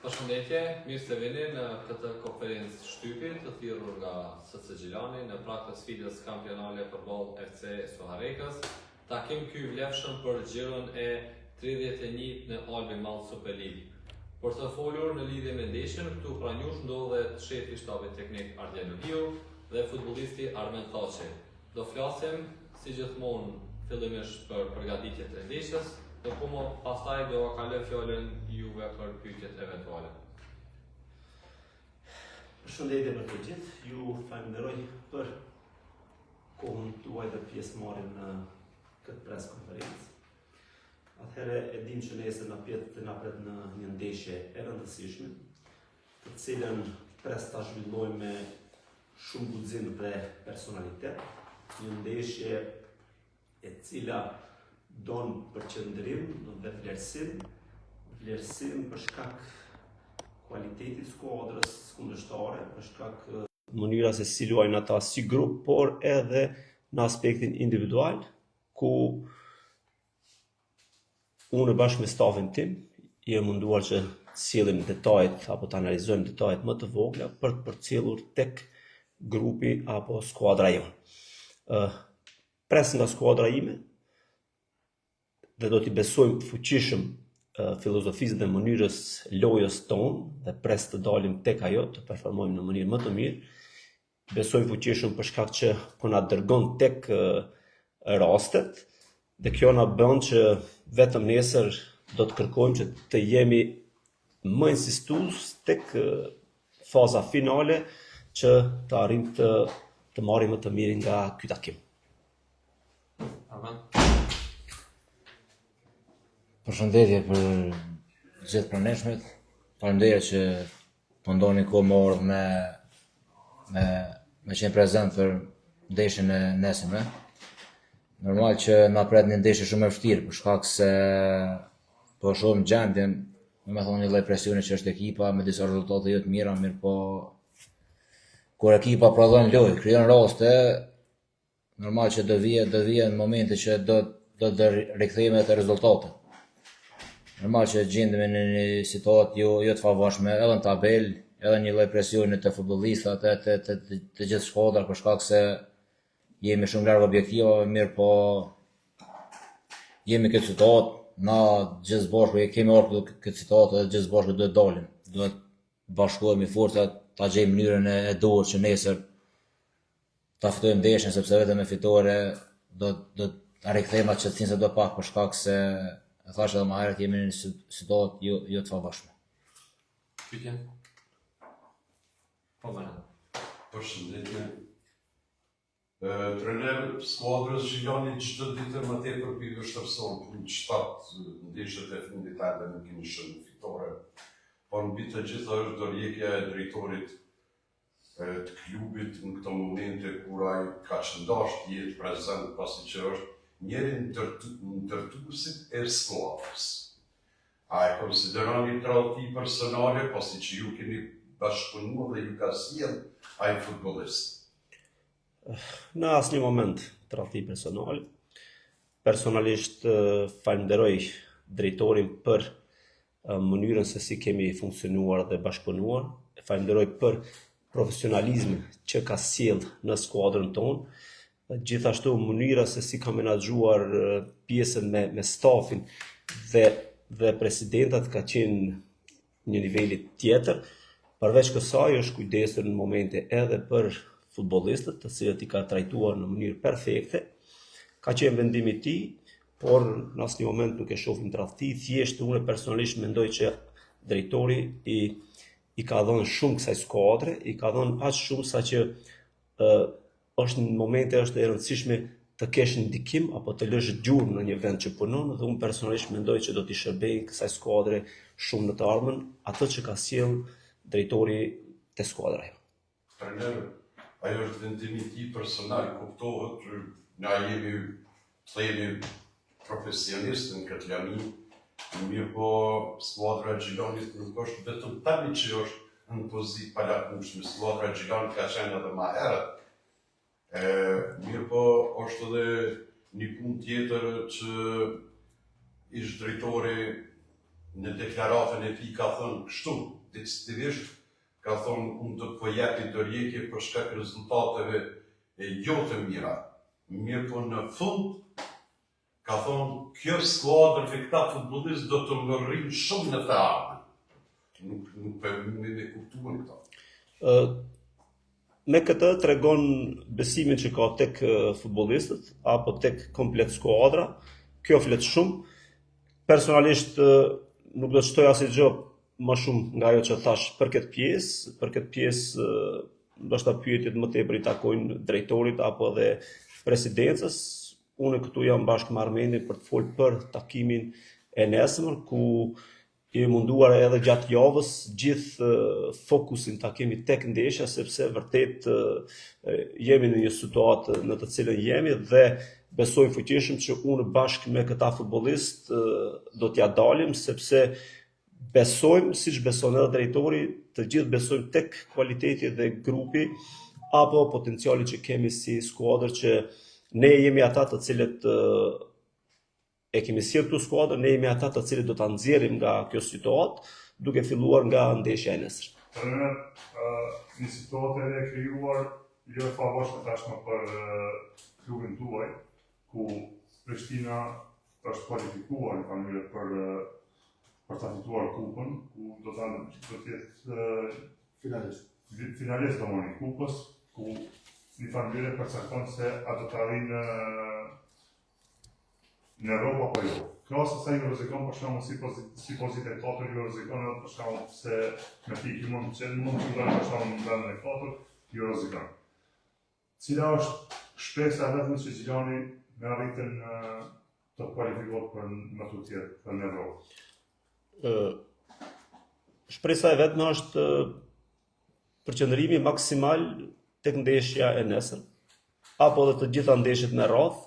Përshëndetje, mirë se vini në këtë konferencë shtypi të thirrur nga SC Gjilani në prag të sfidës kampionale përballë FC Soharekës. Takim ky vlefshëm për xhirën e 31 në Albi Mall Super League. Për të folur në lidhje me ndeshjen, këtu pra jush ndodhet shefi i shtabit teknik Ardian Luhiu dhe futbollisti Armen Thaçi. Do flasim si gjithmonë fillimisht për përgatitjet e ndeshjes, pastaj do kaloj fjalën juve për pyetjet eventuale. Përshëndetje për të gjithë, ju falenderoj për kohën tuaj dhe pjesëmarrjen në këtë pres konferencë. Atëherë e dim që nesër na pret në një ndeshje e rëndësishme, të cilën pres ta zhvillojmë me shumë guxim dhe personalitet, një ndeshje e cila don përqendrim dhe vlerësim për shkak kualitetit skuadrës kundërshtare, për shkak mënyra se si luajnë ata si grup, por edhe në aspektin individual, ku unë bashkë me stafin tim jam munduar që të sillim detajet apo të analizojmë detajet më të vogla për të përcjellur tek grupi apo skuadra jonë. Pres nga skuadra ime dhe do t'i besojmë fuqishëm filozofisë dhe mënyrës lojës tonë dhe pres të dalim tek ajo, të performojmë në mënyrë më të mirë. Besojmë fuqishëm për shkak që po na dërgon tek rastet dhe kjo na bën që vetëm nesër do të kërkojmë që të jemi më insistues tek faza finale që të arrijmë të marrim më të mirë nga ky takim. Amen. Përshëndetje për gjithë praneshmet. Faleminderit që po ndoni kohë më orë me qenë prezent për ndeshjen e nesërme. Normal që na pret një ndeshje shumë e vështirë për shkak se po shohim gjendjen, domethënë një lloj presioni që është ekipa me disa rezultate jo të mira, mirë po kur ekipa prodhon lojë, krijon raste, normal që do vijë në momente që do të rikthehemi te rezultatet. Normal që gjendemi në një situatë jo të favorshme edhe në tabel, edhe një lloj presioni të futbollistat të gjithë shkodra për shkak se jemi shumë larg objektivave, mirë po jemi këtë situatë, na gjithë bashku kemi ardhur këtë situatë dhe gjithë bashku duhet dalim. Duhet bashkohemi forcat, ta gjejmë mënyrën e duhur që nesër ta fitojmë ndeshjen, sepse vetëm me fitore do ta rikthejmë atë qetësinë do pak për shkak se e thash edhe më herët jemi në një situatë jo të favorshme. Pyetje? Po bëna. Përshëndetje. Trener skuadrës Gjilani çdo ditë më tepër pyet shtërson punë 7 ndeshjet e fundit ende nuk kemi shumë fitore. Po mbi të gjitha është dorëheqja e drejtorit të klubit në këto momente kur ai ka qëndash të jetë prezent pasi që është njëri ndërtuesit e skuadrës. A e konsideroni tradhti personale pasi që ju keni bashkëpunuar dhe ju ka sjell ai futbollist? Në asnjë moment tradhti personale. Personalisht falenderoj drejtorin për mënyrën se si kemi funksionuar dhe bashkëpunuar. Falenderoj për profesionalizmin që ka sjell në skuadrën tonë. Gjithashtu mënyra se si ka menaxhuar pjesën me stafin dhe presidentat ka qenë një niveli tjetër. Përveç kësaj është kujdesur në momente edhe për futbollistët, të cilët i ka trajtuar në mënyrë perfekte. Ka qenë vendimi i tij, por në asnjë moment nuk e shohim tradhti, thjesht unë personalisht mendoj që drejtori i ka dhënë shumë kësaj skuadre, i ka dhënë aq shumë saqë është në momente është e rëndësishme të kesh ndikim apo të lësh gjurmë në një vend që punon, dhe unë personalisht mendoj që do t'i shërbej kësaj skuadre shumë në të ardhmen atë që ka sjell drejtori te skuadra. Trener, ajo është vendimi i tij personal, kuptohet, na jemi themi profesionistë në këtë lami, mirë po skuadra e Gjilanit nuk është vetëm tani që është në pozitë palakunshme, skuadra e Gjilanit ka qenë edhe më herët. Mirë po është edhe një punë tjetër që ish drejtori në deklaratën e tij ka thënë kështu, decisivisht, ka thonë unë do të po jepi dorëheqje për shkak rezultateve jo të mira. Mirë po në fund ka thonë kjo skuadër me këta futbollistë do të më rrinë shumë në të ardhmen. Nuk me kuptuan këta. Me këtë tregon besimin që ka tek futbollistët apo tek komplet skuadra. Kjo flet shumë. Personalisht nuk do të shtoj asgjë më shumë nga ajo që thash për këtë pjesë, ndoshta pyetjet më tepër i takojnë drejtorit apo edhe presidencës. Unë këtu jam bashkë me Armendin për të folur për takimin e nesër, ku jemi munduar edhe gjatë javës gjithë fokusin ta kemi tek ndeshja, sepse vërtet jemi në një situatë në të cilën jemi dhe besoj fuqishëm që unë bashkë me këta futbollist do t'ja dalim, sepse besojmë, siç beson edhe drejtori, të gjithë besojmë tek kualiteti dhe grupi apo potenciali që kemi si skuadër, që ne jemi ata të cilët e kemi sjellë këtu skuadrën, ne jemi ata të cilët do ta nxjerrim nga kjo situatë, duke filluar nga ndeshja e nesër. Trajner, një situatë e krijuar jo e favorshme tashmë për klubin tuaj, ku Prishtina është kualifikuar në mënyrë për ta fituar kupën, ku do të jetë finalist domoni kupës, ku një mënyrë përcakton se a do të arrijë në Europë apo jo. Krahas asaj ju rrezikon për shembull si pozitator ju rrezikon edhe për shembull se me pikë mund të ndodhë për shembull në vendin e katërt, ju rrezikon. Cila është shpresa e vetme që Xhilani me arritjen të kualifikohet për më të tjerë për në Europë? Shpresa e vetme është përqendrimi maksimal tek ndeshja e nesër, apo edhe të gjitha ndeshjet me radhë,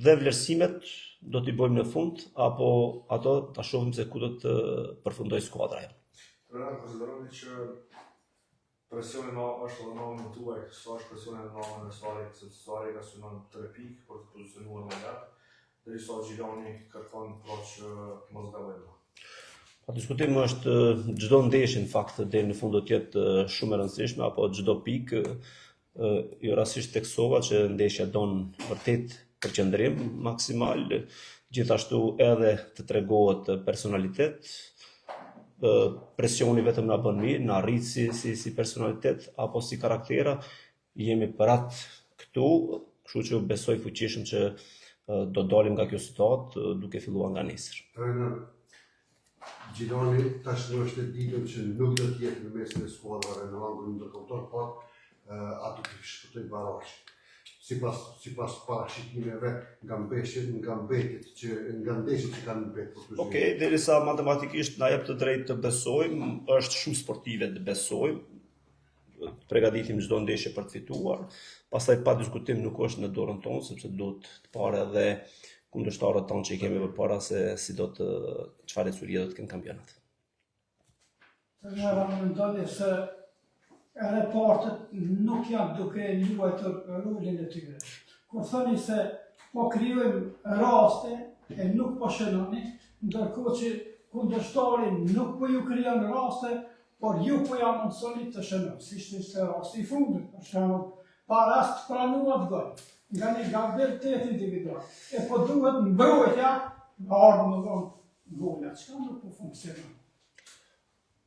dhe vlerësimet do t'i bëjmë në fund, apo ato ta shohim se ku do të përfundoj skuadra. Trajner, konsideroni që presioni është edhe në tuaj, sa është presioni në namën e Suarez, sepse Suarez synon 3 pikë për të pozicionuar më lart, derisa Xhilani kërkon që mos gabojmë. Diskutimi është çdo ndeshje në fakt deri në fund do të jetë shumë e rëndësishme, apo çdo pikë, jo rastisht teksova që ndeshja don vërtet përqendrim maksimal, gjithashtu edhe të tregohet personalitet, presioni vetëm na bën mirë, na rrit si personalitet apo si karaktera, jemi për atë këtu, kështu që besoj fuqishëm që do dalim nga kjo situatë duke filluar nga nesër. Trajner, Xhilani tashmë është e ditur që nuk do të jetë në mesin e skuadrave në rangun ndërkombëtar, por ato të shpëtoj barazh. Sipas parashikimeve nga ndeshjet që kanë mbetur. Okej, derisa matematikisht na jep të drejtë të besojmë, është shumë sportive të besojmë, përgatitim çdo ndeshje për të fituar, pastaj pa diskutim nuk është në dorën tonë, sepse duhet të parë edhe kundërshtarët tonë që i kemi përpara se si do të çfarë ecurie do të kenë kampionat. Trajnera mendoni se reportet nuk janë duke luajtur rolin e tyre. Kur thoni se po krijojmë raste e nuk po shënoni, ndërkohë që kundërshtari nuk po ju krijon raste, por ju po ja mundsoni të shënoni, siç ishte rasti i fundit, për shembull, pa rast pranuar gol, nga një gabim të individual. E po duhet mbrojtja, ardhmë gola, çka nuk po funksionon.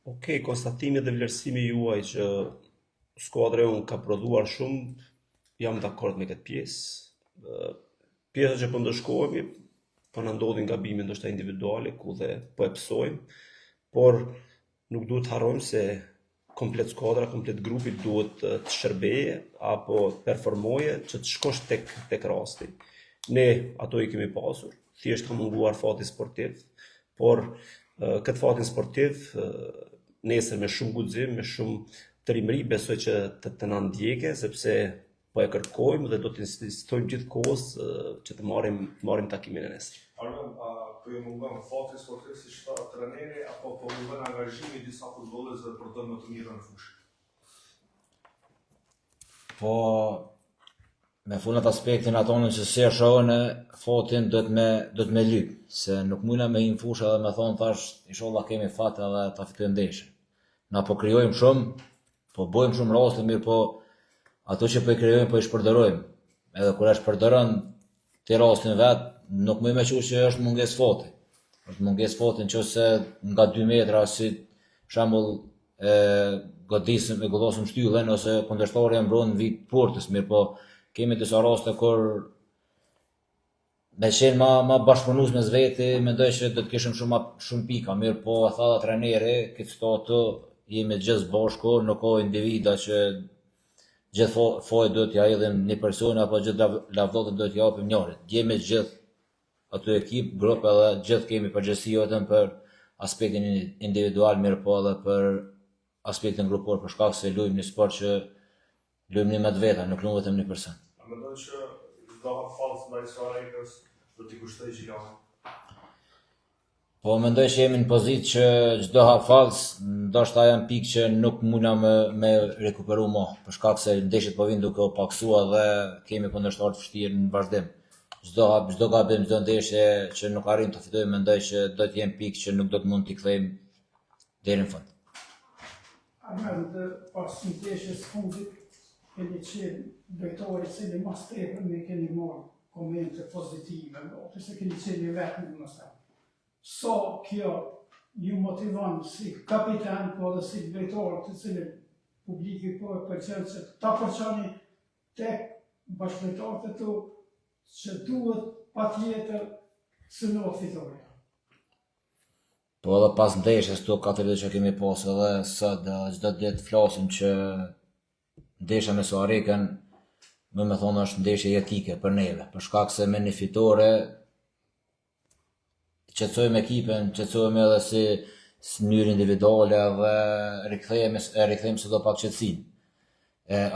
Okej, konstatimi dhe vlerësimi juaj që skuadra jonë ka prodhuar shumë, jam dakord me këtë pjesë. Pjesa që po ndëshkohemi, po na ndodhin gabime ndoshta individuale, ku dhe po e psojmë, por nuk duhet harrojmë se komplet skuadra, komplet grupi duhet të shërbeje apo performoje që të shkosh tek rasti. Ne ato i kemi pasur, thjesht ka munguar fati sportiv, por këtë fatin sportiv nesër me shumë guxim, me shumë trimëri, besoj që të na ndjeke, sepse po e kërkojmë dhe do të insistojmë gjithkohës që të marrim takimin e nesër. Armen, po ju mungon fati sportiv si shtat trajneri apo po mungon angazhimi i disa futbollistëve për të më të mirë në fushë? Po me full atë aspektin atonën që si e shohën fotin do të me lyp, se nuk mujna me him fushë edhe me thonë thash inshallah kemi fat edhe ta fitojmë ndeshjen. Na po krijojmë shumë, po bojmë shumë raste, mirë po ato që po i krijojmë po i shpërdorijmë. Edhe kur e shpërdoron ti rastin vet, nuk më thua që është mungesë foti. Është mungesë foti nëse nga 2 metra si për shembull godosëm shtyllën ose kundërshtori e mbron vit portës, mirë po kemi disa raste kur me qenë ma bashkëpunues mes veti, mendoj që do të kishim shumë pika, mirë po e tha dhe trajneri, këtë statë jemi gjithë bashku, nuk ka individa që gjithë fojë do t'ja idhim një personi apo gjithë lavdotën do t'ja japim njërit. Jemi gjithë aty ekip, grup edhe gjithë kemi përgjegjësi vetëm për aspektin individual, mirë po edhe për aspektin grupor, për shkak se luajmë një sport që luajmë me veta, nuk luajmë vetëm një person. A mendon që çdo fallës ndaj Suarezës do t'i kushtoj Gjilani? Po mendoj që jemi në pozitë që çdo hap fallës, ndoshta janë pikë që nuk mundna me rekuperu më, për shkak se ndeshjet po vinë duke u paksua dhe kemi kundërshtar të vështirë në vazhdim. Çdo gabim, çdo ndeshje që nuk arrim të fitojmë, mendoj që do të jenë pikë që nuk do të mund t'i kthejmë deri në fund. Armand, pas ndeshjes fundit, keni qenë drejtori cili mas tepër me keni marrë komente pozitive, ose se keni qenë i vetëm domethënë. So kjo ju motivon si kapitan, po dhe si drejtor të cilin publiki po e përqenë që ta përqani tek bashkëdrejtorët e tu që duhet patjetër synohet fitoria. Po edhe pas ndeshjes këto 4 ditë që kemi pasur edhe sot çdo ditë flasim që ndeshja me Suarikën më thonë është ndeshje jetike për neve, për shkak se me një fitore qetësojmë ekipën, qetësojmë edhe si mënyrë individuale dhe rikthehemi sado pak qetësinë.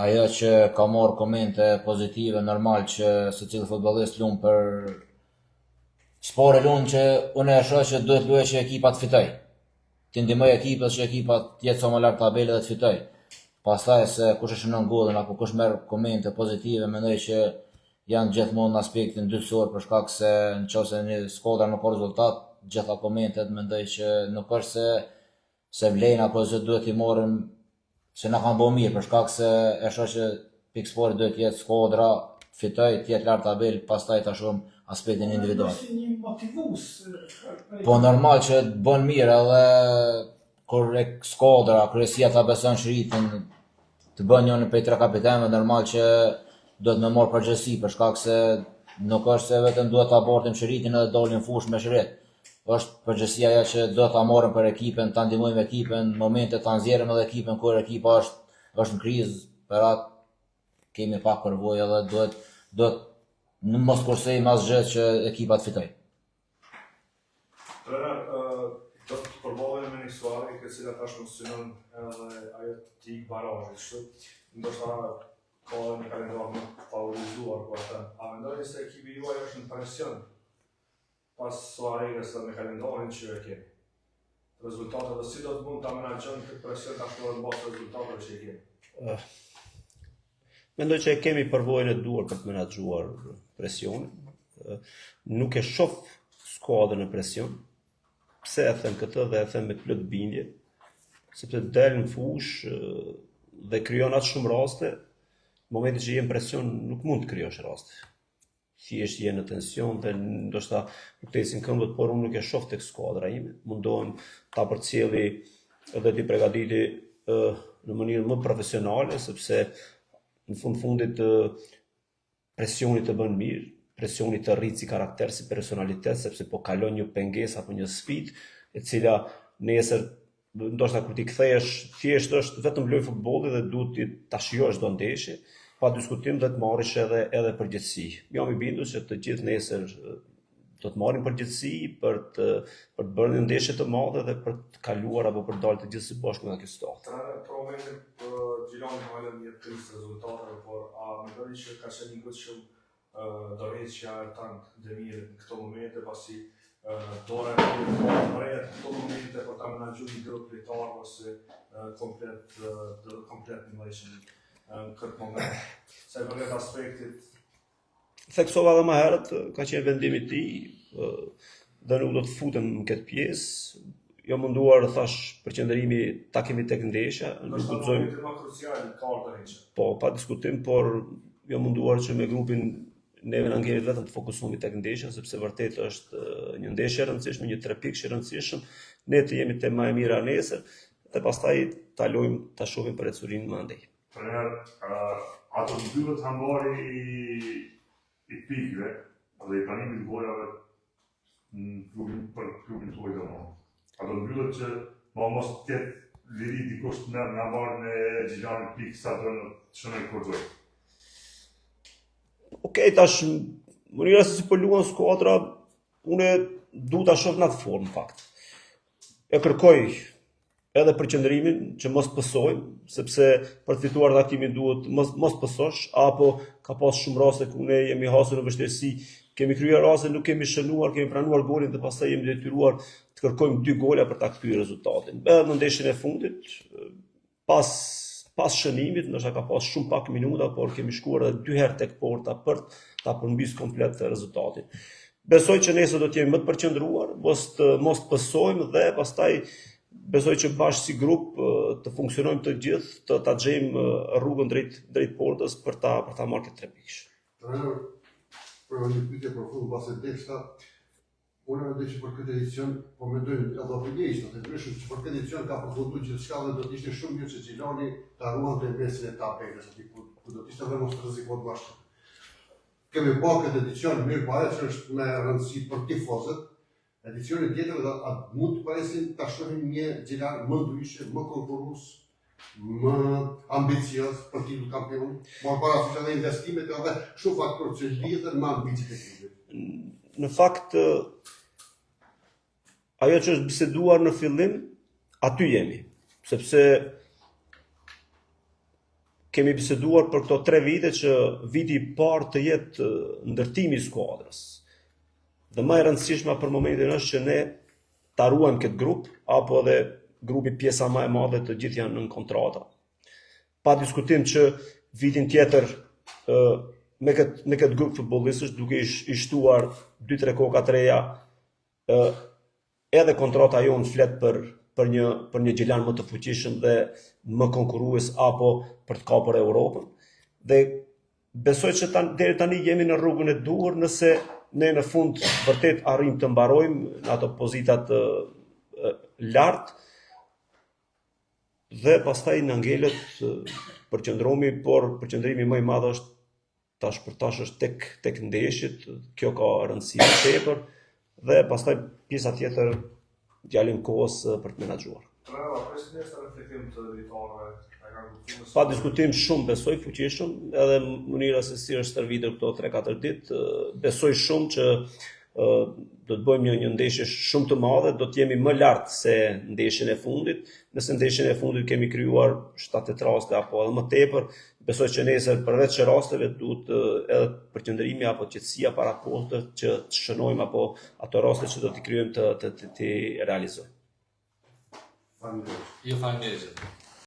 Ajo që ka marrë komente pozitive, normal që secili futbollist luan për sport e luan që unë e shoh që duhet luajë që ekipa të fitoj. Të ndihmoj ekipën që ekipa të jetë sa më lart tabelë dhe të fitoj. Pastaj se kush e shënon gollin apo kush merr komente pozitive, mendoj që janë gjithmonë në aspektin dytësor, për shkak se nëse një skuadër nuk ka rezultat, gjitha komentet mendoj që nuk është se vlen apo se duhet i marrim se na kanë bërë mirë, për shkak se e shoh që Piksport duhet të jetë skuadra, fitoj, të jetë lart tabel, pastaj ta shohim aspektin individual. Si një motivues. Po normal që të bën mirë edhe kur skuadra, kryesia ta beson shiritin të bën një prej 3 kapitanëve, normal që duhet me marrë përgjegjësi, për shkak se nuk është se vetëm duhet ta bartim shiritin edhe dalim fush me shirit. Është përgjegjësia ajo që do ta marrim për ekipën, ta ndihmojmë ekipën, momente ta nxjerrim edhe ekipën kur ekipa është në krizë, për atë kemi pak përvojë edhe duhet në mos kursejmë asgjë që ekipa të fitoj. Trener, do të përballemi me një Suarez e cila tash funksionon edhe ajo të ikë barazhi, kështu ndoshta ka në kalendar më favorizuar po atë. A mendoni se ekipi juaj është në presion pas Suarezës me kalendarin që e keni? Rezultatet dhe si do të mund ta menaxhoni këtë presion tash në bazë rezultateve që e keni? Mendoj që kemi përvojën e duhur për të menaxhuar presionin. Nuk e shoh skuadrën në presion. Pse e them këtë dhe e them me plot bindje? Sepse del në fush dhe krijon atë shumë raste. Në momentin që je në presion nuk mund të krijosh raste. Thjesht je në tension dhe ndoshta nuk të ecin këmbët, por unë nuk e shoh tek skuadra ime. Mundohem ta përcjelli edhe të përgatiti në mënyrë më profesionale, sepse në fundit presioni të bën mirë, presioni të rrit si karakter, si personalitet, sepse po kalon një pengesë apo një sfidë e cila nesër ndoshta kur ti kthehesh thjesht është vetëm lojë futbolli dhe duhet ta shijosh çdo ndeshje, pa diskutim dhe të marrësh edhe përgjegjësi. Jam i bindur se të gjithë nesër do të marrim përgjegjësi për të bërë një ndeshje të madhe dhe për të kaluar apo për të dalë të gjithë së bashku nga kjo situatë. Për momentin Gjilani ka një trist rezultate, por a mendoni që ka qenë një gotë shumë dorëheqja e tanë Demirit në këto momente, pasi dore këto momente për ta menaxhuar një grup lojtar ose komplet një lojshëm në këtë moment. Se për këtë aspektit theksova edhe më herët, ka qenë vendimi i tij, dhe nuk do të futem në këtë pjesë. Jo munduar, thash, përqendrimi ta kemi tek ndeshja, nuk guxojmë. Është më krucial karta hiç. Po, pa diskutim, por jo munduar që me grupin neve na ngelet vetëm të fokusohemi tek ndeshja, sepse vërtet është një ndeshje e rëndësishme, një 3 pikë i rëndësishëm. Ne të jemi te më e mira nesër dhe pastaj ta lojmë, ta shohim për ecurinë më andej. Ato mbyllet hambari i pikëve dhe i pranimit golave për klubin tuaj domosdoshmë. Ato mbyllet që mos të ketë liri dikush të merr nga marrën e Xhilanit pikë sa do të shënoj kurrë. Okej, tash mënyra se si po luan skuadra, unë du ta shoh në atë formë fakt. E kërkoj edhe përqendrimin që mos pësojmë, sepse për të fituar takimin duhet mos pësosh, apo ka pas shumë raste ku ne jemi hasur në vështirësi, kemi kryer raste, nuk kemi shënuar, kemi pranuar golin dhe pastaj jemi detyruar të kërkojmë 2 gola për ta kthyer rezultatin. Edhe në ndeshjen e fundit, pas shënimit, ndoshta ka pas shumë pak minuta, por kemi shkuar edhe 2 herë tek porta për ta përmbys komplet rezultatin. Besoj që nesër do të jemi më të përqendruar, mos të pësojmë dhe pastaj besoj që bashkë si grup të funksionojmë të gjithë, të ta gjejmë rrugën drejt portës për ta marrë këtë 3 pikë. Trajner, për një pyetje përfund pas ndeshta, unë mendoj që për këtë edicion, po mendojmë edhe opinionistët e ndryshëm që për këtë edicion ka përfunduar gjithçka dhe do të ishte shumë mirë që Xhilani ta ruante mesin e tabelës, aty ku do të ishte edhe mos të rrezikohet bashkë. Kemi bërë këtë edicion mirë, po ajo që është me rëndësi për tifozët, edicioni tjetër dhe atë mund të paresin ta shohim një Xhilan më ndryshe, më konkurrues, më ambicioz për titull kampion, por parasysh edhe investimet edhe shumë faktorë që lidhen me ambicjet e klubit. Në fakt, ajo që është biseduar në fillim, aty jemi, sepse kemi biseduar për këto 3 vite që viti i parë të jetë ndërtimi i skuadrës. Dhe më e rëndësishme për momentin është që ne ta ruajmë këtë grup, apo edhe grupi pjesa më e madhe të gjithë janë në kontrata. Pa diskutim që vitin tjetër me këtë grup futbollistësh duke i shtuar 2-3 koka të reja, edhe kontrata jonë flet për një Gjilan më të fuqishëm dhe më konkurrues apo për të kapur Europën. Dhe besoj që deri tani jemi në rrugën e duhur nëse ne në fund vërtet arrim të mbarojmë në ato pozitat lartë dhe pastaj në ngelet përqendromi, por përqendrimi më i madh është tash është tek ndeshjet, kjo ka rëndësi më tepër dhe pastaj pjesa tjetër djalin kohës për të menaxhuar. Pa diskutim shumë besoj fuqishëm, edhe mënyra se si është stërvitur këto 3-4 ditë, besoj shumë që do të bëjmë një ndeshje shumë të madhe, do të jemi më lart se ndeshjen e fundit. Nëse ndeshjen e fundit kemi krijuar 7-8 raste apo edhe më tepër, besoj që nesër përveç rasteve duhet edhe përqendrimi apo qetësia para portës që të shënojmë apo ato raste që do t'i krijojmë të realizojmë. Ju faleminderit.